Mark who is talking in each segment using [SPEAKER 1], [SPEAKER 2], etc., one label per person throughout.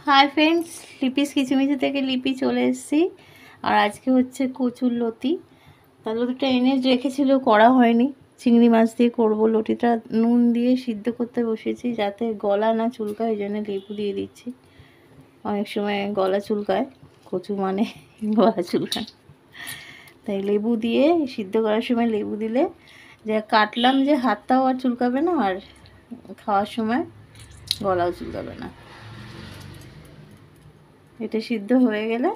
[SPEAKER 1] Hi friends, Lipi's কিচিমিচি থেকে লিপি চলে এসেছি। আর আজকে হচ্ছে কচুর লতি। তার লতিটা এনে রেখেছিল, করা হয়নি। চিংড়ি মাছ দিয়ে করবো। লতিটা নুন দিয়ে সিদ্ধ করতে বসেছি যাতে গলা না চুলকায়, ওই জন্য লেবু দিয়ে দিচ্ছি। অনেক সময় গলা চুলকায়, কচু মানে গলা চুলকায়, তাই লেবু দিয়ে সিদ্ধ করার সময় লেবু দিলে যে কাটলাম যে হাতটাও আর চুলকাবে না, আর খাওয়ার সময় গলাও চুলকাবে না। এটা সিদ্ধ হয়ে গেলে,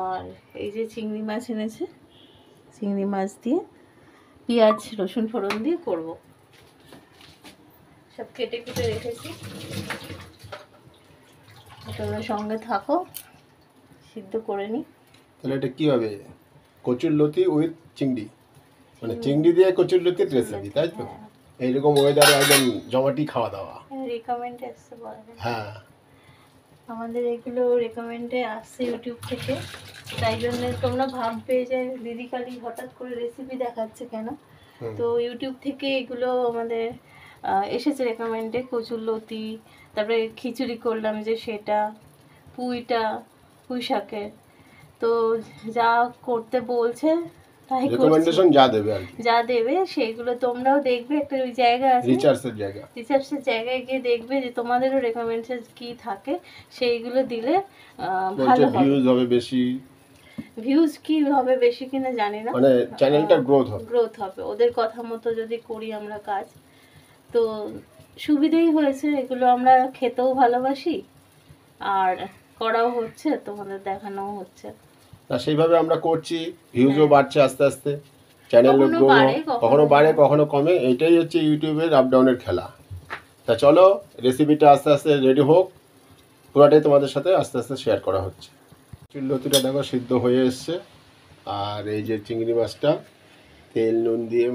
[SPEAKER 1] আর এই যে চিংড়ি মাছ এনেছে, চিংড়ি মাছ দিয়ে পেঁয়াজ রসুন ফোড়ন দিয়ে করব। সব কেটে কুটে রেখেছি, তোমরা সঙ্গে থাকো, সিদ্ধ করে নি।
[SPEAKER 2] তাহলে এটা কি হবে? কচুর লতি উইথ চিংড়ি, মানে চিংড়ি দিয়ে কচুর লতির রেসিপি, তাই তো? এইরকম ওয়েদারে একদম জমাটি খাওয়া দাওয়া।
[SPEAKER 1] রেকমেন্ডে আসছে বলে।
[SPEAKER 2] হ্যাঁ,
[SPEAKER 1] আমাদের এগুলো রেকমেন্ডে আসছে ইউটিউব থেকে, তাই জন্য তোমরা ভাববে যে দিদি কালি হঠাৎ করে রেসিপি দেখাচ্ছে কেন। তো ইউটিউব থেকে এগুলো আমাদের এসেছে রেকমেন্ডে। কচুর লতি, তারপরে খিচুড়ি করলাম যে সেটা, পুঁই শাকের। তো যা করতে বলছে তাই
[SPEAKER 2] রেকমেন্ডেশন যা দেবে আর কি,
[SPEAKER 1] যা দেবে সেইগুলো তোমরাও দেখবে। একটা ওই জায়গা আছে, রিসার্চের জায়গায় গিয়ে দেখবে যে তোমাদেরও রেকমেন্ডেশন কি থাকে, সেইগুলো দিলে ভালো হবে।
[SPEAKER 2] ভিউজ হবে বেশি,
[SPEAKER 1] ভিউজ কি হবে বেশি কিনা জানি না,
[SPEAKER 2] মানে চ্যানেলটা গ্রোথ হবে
[SPEAKER 1] ওদের কথা মতো যদি করি আমরা কাজ। তো সুবিধেই হয়েছে, এগুলো আমরা খেতেও ভালোবাসি আর করাও হচ্ছে, তোমাদের দেখানোও হচ্ছে।
[SPEAKER 2] না সেইভাবে আমরা করছি, ভিউজও বাড়ছে আস্তে আস্তে, চ্যানেল গ্রো, কখনো বাড়ে কখনো কমে। এটাই হচ্ছে ইউটিউবের আপ ডাউনের খেলা। তা চলো রেসিপিটা আস্তে আস্তে রেডি হোক, পুরোটাই তোমাদের সাথে আস্তে আস্তে শেয়ার করা হচ্ছে। লতিটা দেখো সিদ্ধ হয়ে এসছে, আর এই যে চিংড়ি মাছটা তেল নুন দিয়ে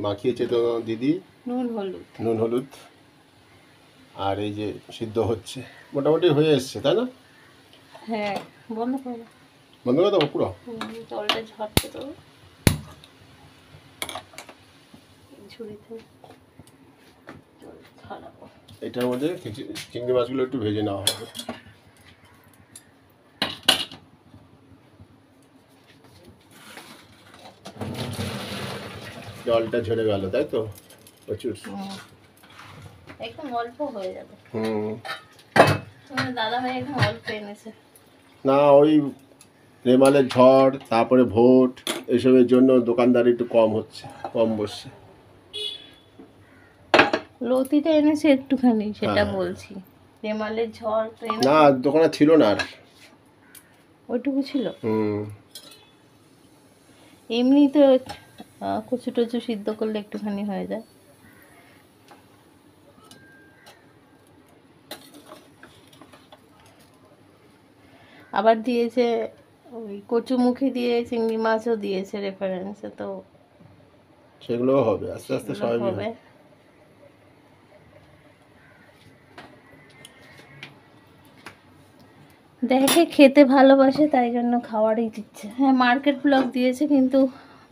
[SPEAKER 2] মাখিয়েছে তো দিদি, নুন হলুদ, আর এই যে সিদ্ধ হচ্ছে, মোটামুটি হয়ে এসছে, তাই না?
[SPEAKER 1] হ্যাঁ, বন্ধ করে
[SPEAKER 2] দেবো পুরো।
[SPEAKER 1] জলটা ঝরতে দেবো ঝুড়িতে,
[SPEAKER 2] এটার মধ্যে চিংড়ি মাছগুলো একটু ভেজে নেওয়া হবে। জলটা ঝরে গেল, তাই তো? প্রচুর,
[SPEAKER 1] একদম অল্প হয়ে যাবে। দাদা ভাই একদম অল্প এনেছে।
[SPEAKER 2] না, ওই রেমালের ঝড়, তারপরে ভোট, এসবের জন্য দোকানদারি একটু কম বসছে।
[SPEAKER 1] লতিটা এনেছে একটুখানি, সেটা বলছি। রেমালের ঝড়
[SPEAKER 2] না, দোকানে ছিল না আর,
[SPEAKER 1] ওইটুকু ছিল। এমনি তো কচু টচু সিদ্ধ করলে একটুখানি হয়ে যায়। আবার দিয়েছে ওই কচুমুখী দিয়ে চিংড়ি মাছও দিয়েছে রেফারেন্সে, তো
[SPEAKER 2] সেগুলোও হবে আস্তে আস্তে, সবই হবে।
[SPEAKER 1] দেখে খেতে ভালোবাসে, তাই জন্য খাওয়ারই দিচ্ছে। হ্যাঁ, মার্কেট ব্লগ দিয়েছে, কিন্তু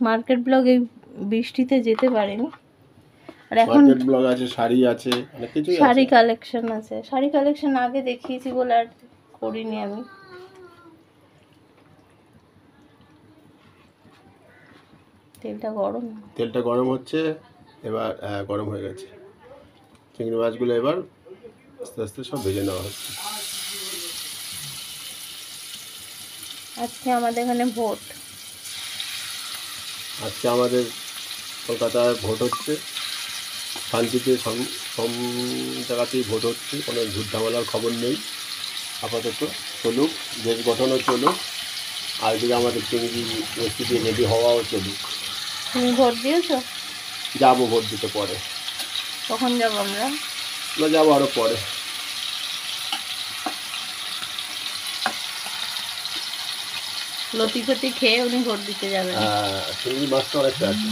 [SPEAKER 1] মার্কেট ব্লগ এই বৃষ্টিতে যেতে পারেনি। আর এখন
[SPEAKER 2] মার্কেট ব্লগ আছে, শাড়ি আছে, অনেক কিছু আছে,
[SPEAKER 1] শাড়ি কালেকশন আছে। শাড়ি কালেকশন আগে দেখিয়েছি বলে আর করিনি আমি।
[SPEAKER 2] তেলটা গরম হচ্ছে এবার, গরম হয়ে গেছে। চিংড়ি মাছগুলো এবার আস্তে আস্তে সব ভেজে নেওয়া হচ্ছে।
[SPEAKER 1] আজকে আমাদের এখানে ভোট,
[SPEAKER 2] আজকে আমাদের কলকাতায় ভোট হচ্ছে, শান্তিতে সব জায়গাতেই ভোট হচ্ছে, কোনো ঝুটঝামেলার খবর নেই। আপাতত চলুক, দেশ গঠনও চলুক, আর এদিকে আমাদের চিংড়ি রেসিপি রেডি হওয়াও চলুক।
[SPEAKER 1] তুমি ভোট দিয়েছো?
[SPEAKER 2] যাবো ভোট দিতে পরে।
[SPEAKER 1] কখন যাবো আমরা?
[SPEAKER 2] যাবো আরও পরে।
[SPEAKER 1] লতি ফতি খেয়ে উনি ভোট দিতে যাবেন।
[SPEAKER 2] চিংড়ি মাছটা অনেকটা আছে,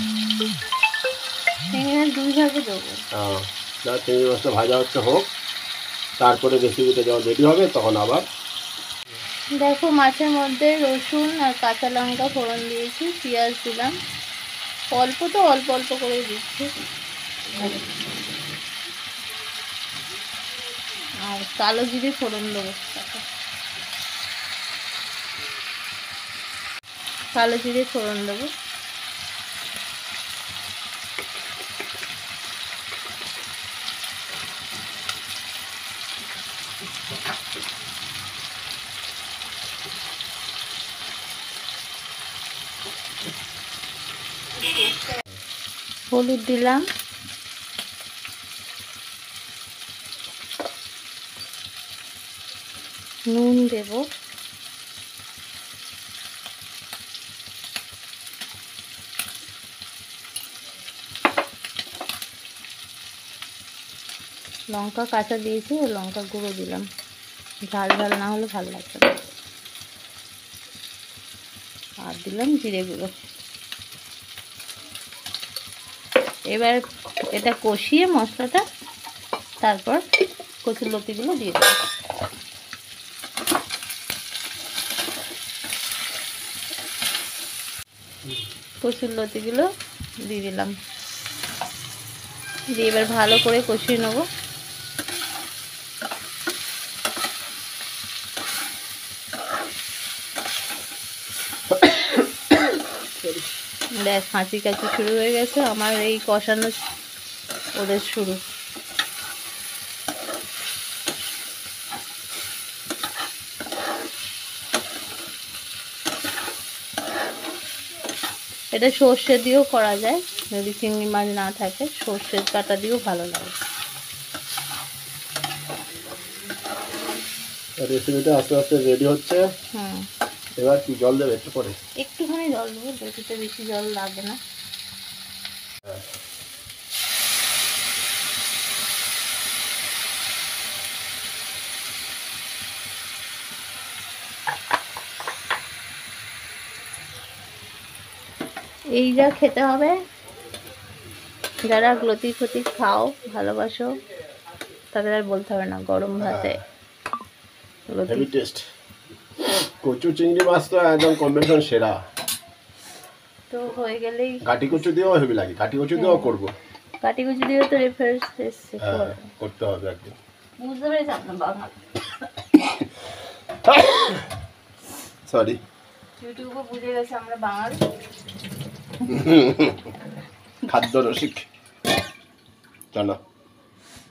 [SPEAKER 1] চিংড়ি মাছ 2 ভাগে দেবো।
[SPEAKER 2] না, চিংড়ি মাছটা ভাজা হচ্ছে, হোক, তারপরে রেসিপিটা যখন রেডি হবে তখন আবার।
[SPEAKER 1] দেখো, মাছের মধ্যে রসুন আর কাঁচা লঙ্কা ফোড়ন দিয়েছি, পেঁয়াজ দিলাম, অল্প তো অল্প অল্প করে দিচ্ছি। আর কালো জিরে ফোড়ন দেবো। কালো জিরে ফোড়ন দেবো। হলুদ দিলাম, নুন দেব, লঙ্কা কাঁচা দিয়েছি, লঙ্কা গুঁড়ো দিলাম, ঝাল ঝাল না হলে ভালো লাগবে না। আর দিলাম জিরে গুঁড়ো। এবার এটা কষিয়ে মশলাটা, তারপর কচুরলতিগুলো দিয়ে দেবো। কচুরলতিগুলো দিয়ে দিলাম, দিয়ে এবার ভালো করে কষিয়ে নেবো। দেখ হাঁচি কাশি শুরু হয়ে গেছে আমার, এই কষানো ওদের শুরু। এটা সর্ষে দিয়েও করা যায়, যদি চিংড়ি মাছ না থাকে সর্ষের কাঁটা দিয়েও ভালো লাগে।
[SPEAKER 2] রেসিপিটা আস্তে আস্তে রেডি হচ্ছে। এবার কি জল দেবে একটু পরে?
[SPEAKER 1] একটুখানি জল দেবো, বেশিতে বেশি জল লাগবে না। এই যা খেতে হবে, যারা লতি ফতি খাও ভালোবাসো তাদের আর বলতে হবে না, গরম ভাতে
[SPEAKER 2] হেভি টেস্ট। কচু চিংড়ি মাছ তো একদম কম্বিনেশন সেরা।
[SPEAKER 1] তো হয়ে গেলেই
[SPEAKER 2] কাটি কচু দিয়েও হেভি লাগে, কাটি কচু দিয়েও করবো।
[SPEAKER 1] কাটি কুচি দিয়ে তো রেফারেন্স এসছে,
[SPEAKER 2] করতে হবে একদিন।
[SPEAKER 1] বুঝতে পেরেছি আপনার বাবা।
[SPEAKER 2] সরি,
[SPEAKER 1] ইউটিউবে বুঝে গেছে আমরা বাঙালি
[SPEAKER 2] খাদ্য রসিক। চলো।